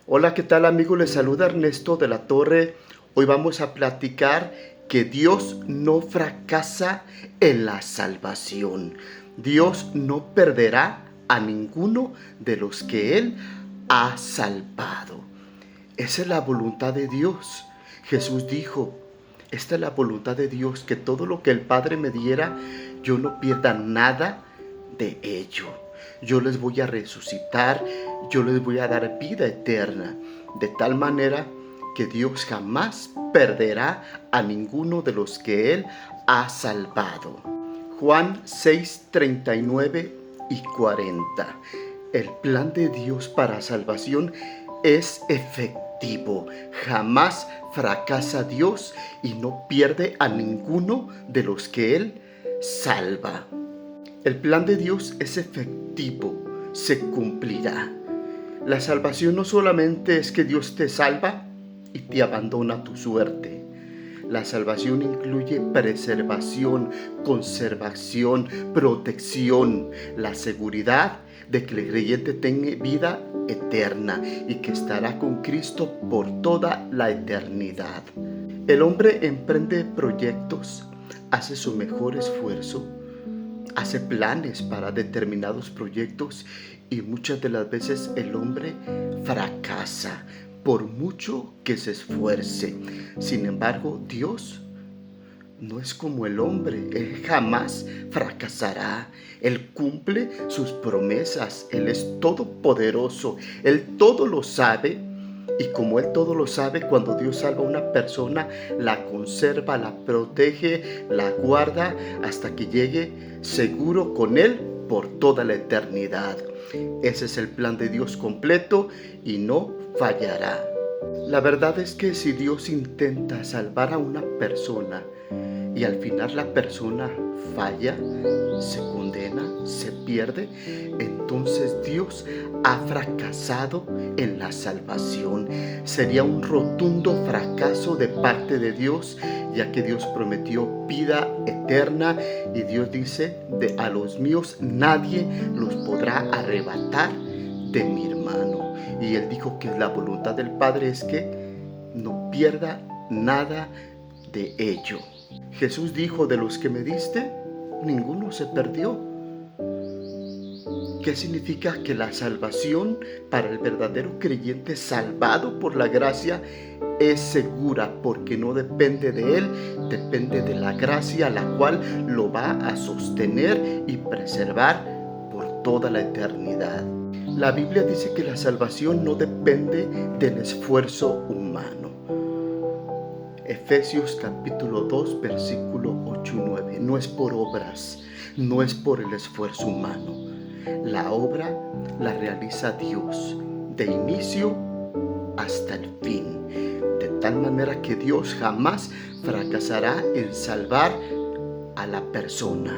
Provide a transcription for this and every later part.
Hola, ¿qué tal amigos? Les saluda Ernesto de la Torre. Hoy vamos a platicar que Dios no fracasa en la salvación. Dios no perderá a ninguno de los que Él ha salvado. Esa es la voluntad de Dios. Jesús dijo, esta es la voluntad de Dios, que todo lo que el Padre me diera, yo no pierda nada de ello. Yo les voy a resucitar, yo les voy a dar vida eterna, de tal manera que Dios jamás perderá a ninguno de los que Él ha salvado. Juan 6, 39 y 40. El plan de Dios para salvación es efectivo. Jamás fracasa Dios y no pierde a ninguno de los que Él salva. El plan de Dios es efectivo, se cumplirá. La salvación no solamente es que Dios te salva y te abandona a tu suerte. La salvación incluye preservación, conservación, protección, la seguridad de que el creyente tenga vida eterna y que estará con Cristo por toda la eternidad. El hombre emprende proyectos, hace su mejor esfuerzo, hace planes para determinados proyectos y muchas de las veces el hombre fracasa por mucho que se esfuerce. Sin embargo, Dios no es como el hombre. Él jamás fracasará. Él cumple sus promesas. Él es todopoderoso. Él todo lo sabe. Y como Él todo lo sabe, cuando Dios salva a una persona, la conserva, la protege, la guarda hasta que llegue seguro con Él por toda la eternidad. Ese es el plan de Dios completo y no fallará. La verdad es que si Dios intenta salvar a una persona y al final la persona falla, se condena, se pierde, entonces Dios ha fracasado en la salvación. Sería un rotundo fracaso de parte de Dios, ya que Dios prometió vida eterna y Dios dice, a los míos nadie los podrá arrebatar de mi mano. Y Él dijo que la voluntad del Padre es que no pierda nada de ello. Jesús dijo, de los que me diste, ninguno se perdió. ¿Qué significa? Que la salvación para el verdadero creyente salvado por la gracia es segura, porque no depende de él, depende de la gracia, la cual lo va a sostener y preservar por toda la eternidad. La Biblia dice que la salvación no depende del esfuerzo humano. Efesios capítulo 2, versículo 8 y 9. No es por obras, no es por el esfuerzo humano. La obra la realiza Dios de inicio hasta el fin, de tal manera que Dios jamás fracasará en salvar a la persona.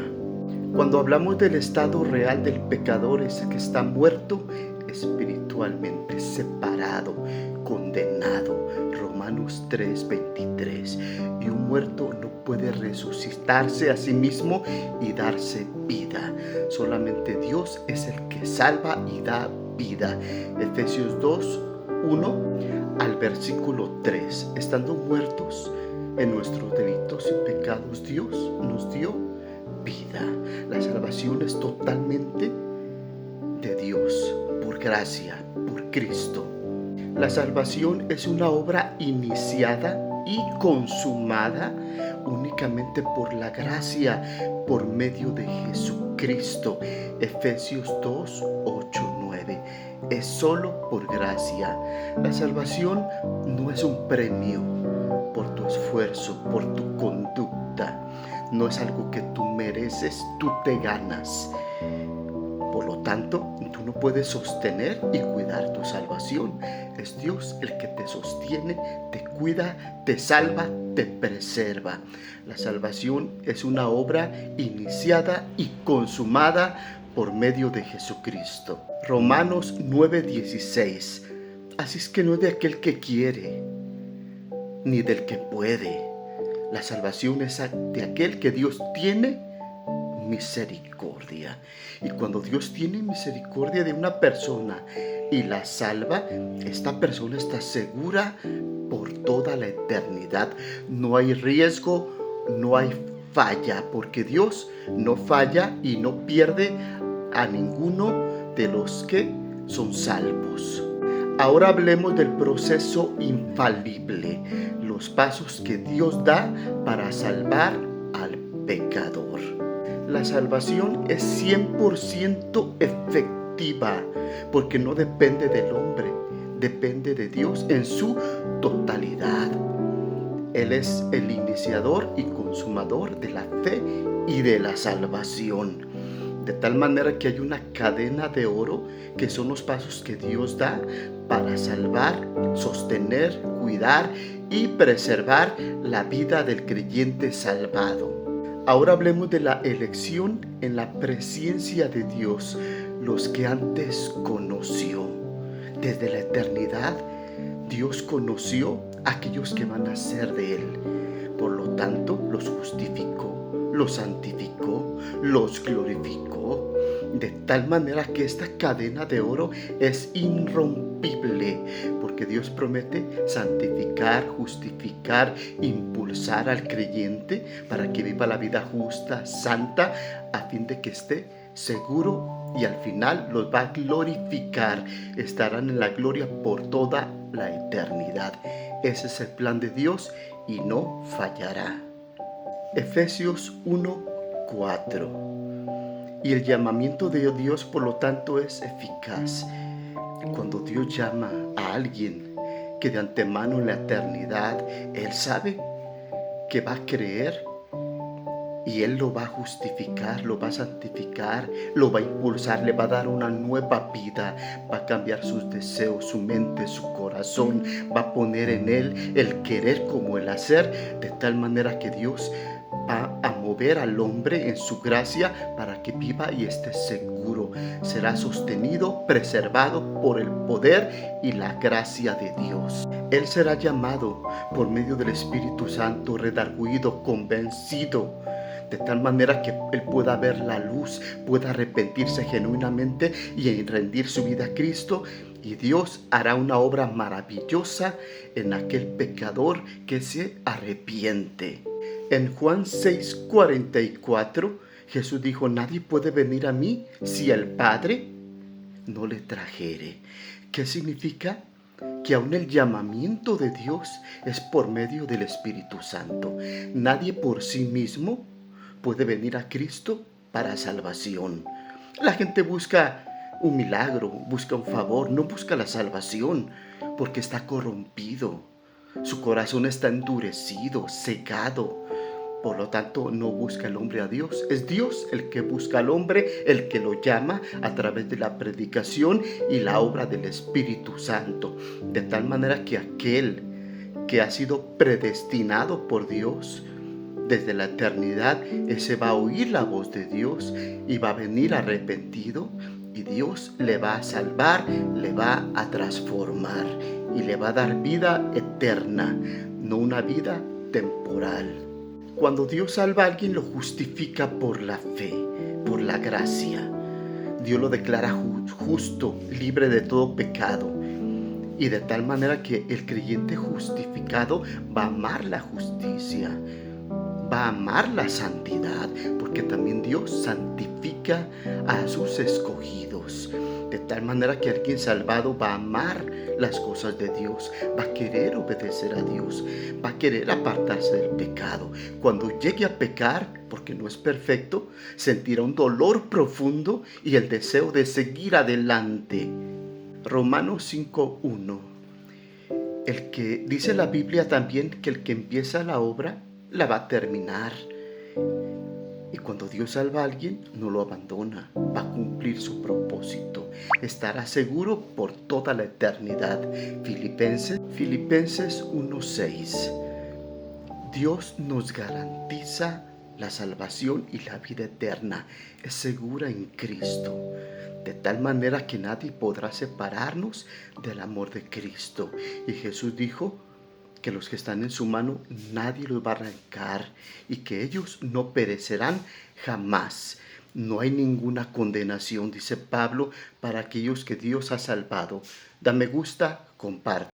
Cuando hablamos del estado real del pecador, es que está muerto espiritualmente, separado, condenado. Romanos 3:23. Y un muerto no puede resucitarse a sí mismo y darse vida. Solamente Dios es el que salva y da vida. Efesios 2:1 al versículo 3. Estando muertos en nuestros delitos y pecados, Dios nos dio vida. La salvación es totalmente de Dios, por gracia, por Cristo. La salvación es una obra iniciada y consumada únicamente por la gracia, por medio de Jesucristo. Efesios 2, 8, 9. Es solo por gracia. La salvación no es un premio por tu esfuerzo, por tu conducta. No es algo que tú mereces, tú te ganas. Por lo tanto, tú no puedes sostener y cuidar tu salvación. Es Dios el que te sostiene, te cuida, te salva, te preserva. La salvación es una obra iniciada y consumada por medio de Jesucristo. Romanos 9:16. Así es que no es de aquel que quiere, ni del que puede. La salvación es de aquel que Dios tiene misericordia. Y cuando Dios tiene misericordia de una persona y la salva, esta persona está segura por toda la eternidad. No hay riesgo, no hay falla, porque Dios no falla y no pierde a ninguno de los que son salvos. Ahora hablemos del proceso infalible, los pasos que Dios da para salvar al pecador. La salvación es 100% efectiva porque no depende del hombre, depende de Dios en su totalidad. Él es el iniciador y consumador de la fe y de la salvación. De tal manera que hay una cadena de oro que son los pasos que Dios da para salvar, sostener, cuidar y preservar la vida del creyente salvado. Ahora hablemos de la elección en la presencia de Dios, los que antes conoció. Desde la eternidad, Dios conoció a aquellos que van a ser de Él. Por lo tanto, los justificó, los santificó, los glorificó, de tal manera que esta cadena de oro es irrompible, porque Dios promete santificar, justificar, impulsar al creyente para que viva la vida justa, santa, a fin de que esté seguro y al final los va a glorificar. Estarán en la gloria por toda la eternidad. Ese es el plan de Dios y no fallará. Efesios 1:4. Y el llamamiento de Dios, por lo tanto, es eficaz. Cuando Dios llama a alguien que de antemano en la eternidad Él sabe que va a creer, y Él lo va a justificar, lo va a santificar, lo va a impulsar, le va a dar una nueva vida, va a cambiar sus deseos, su mente, su corazón, va a poner en Él el querer como el hacer, de tal manera que Dios va a mover al hombre en su gracia para que viva y esté seguro. Será sostenido, preservado por el poder y la gracia de Dios. Él será llamado por medio del Espíritu Santo, redarguido, convencido, de tal manera que él pueda ver la luz, pueda arrepentirse genuinamente y rendir su vida a Cristo, y Dios hará una obra maravillosa en aquel pecador que se arrepiente. En Juan 6:44, Jesús dijo: nadie puede venir a mí si el Padre no le trajere. ¿Qué significa? Que aún el llamamiento de Dios es por medio del Espíritu Santo. Nadie por sí mismo puede venir a Cristo para salvación. La gente busca un milagro, busca un favor, no busca la salvación, porque está corrompido. Su corazón está endurecido, cegado. Por lo tanto, no busca el hombre a Dios. Es Dios el que busca al hombre, el que lo llama a través de la predicación y la obra del Espíritu Santo. De tal manera que aquel que ha sido predestinado por Dios desde la eternidad, ese va a oír la voz de Dios y va a venir arrepentido, y Dios le va a salvar, le va a transformar y le va a dar vida eterna, no una vida temporal. Cuando Dios salva a alguien, lo justifica por la fe, por la gracia. Dios lo declara justo, libre de todo pecado. Y de tal manera que el creyente justificado va a amar la justicia, va a amar la santidad, porque también Dios santifica a sus escogidos. De tal manera que alguien salvado va a amar las cosas de Dios, va a querer obedecer a Dios, va a querer apartarse del pecado. Cuando llegue a pecar, porque no es perfecto, sentirá un dolor profundo y el deseo de seguir adelante. Romanos 5:1. El que dice la Biblia también que el que empieza la obra la va a terminar. Y cuando Dios salva a alguien, no lo abandona, va a cumplir su propósito, estará seguro por toda la eternidad. Filipenses 1:6. Dios nos garantiza la salvación y la vida eterna, es segura en Cristo, de tal manera que nadie podrá separarnos del amor de Cristo. Y Jesús dijo que los que están en su mano nadie los va a arrancar y que ellos no perecerán jamás. No hay ninguna condenación, dice Pablo, para aquellos que Dios ha salvado. Da me gusta, comparte.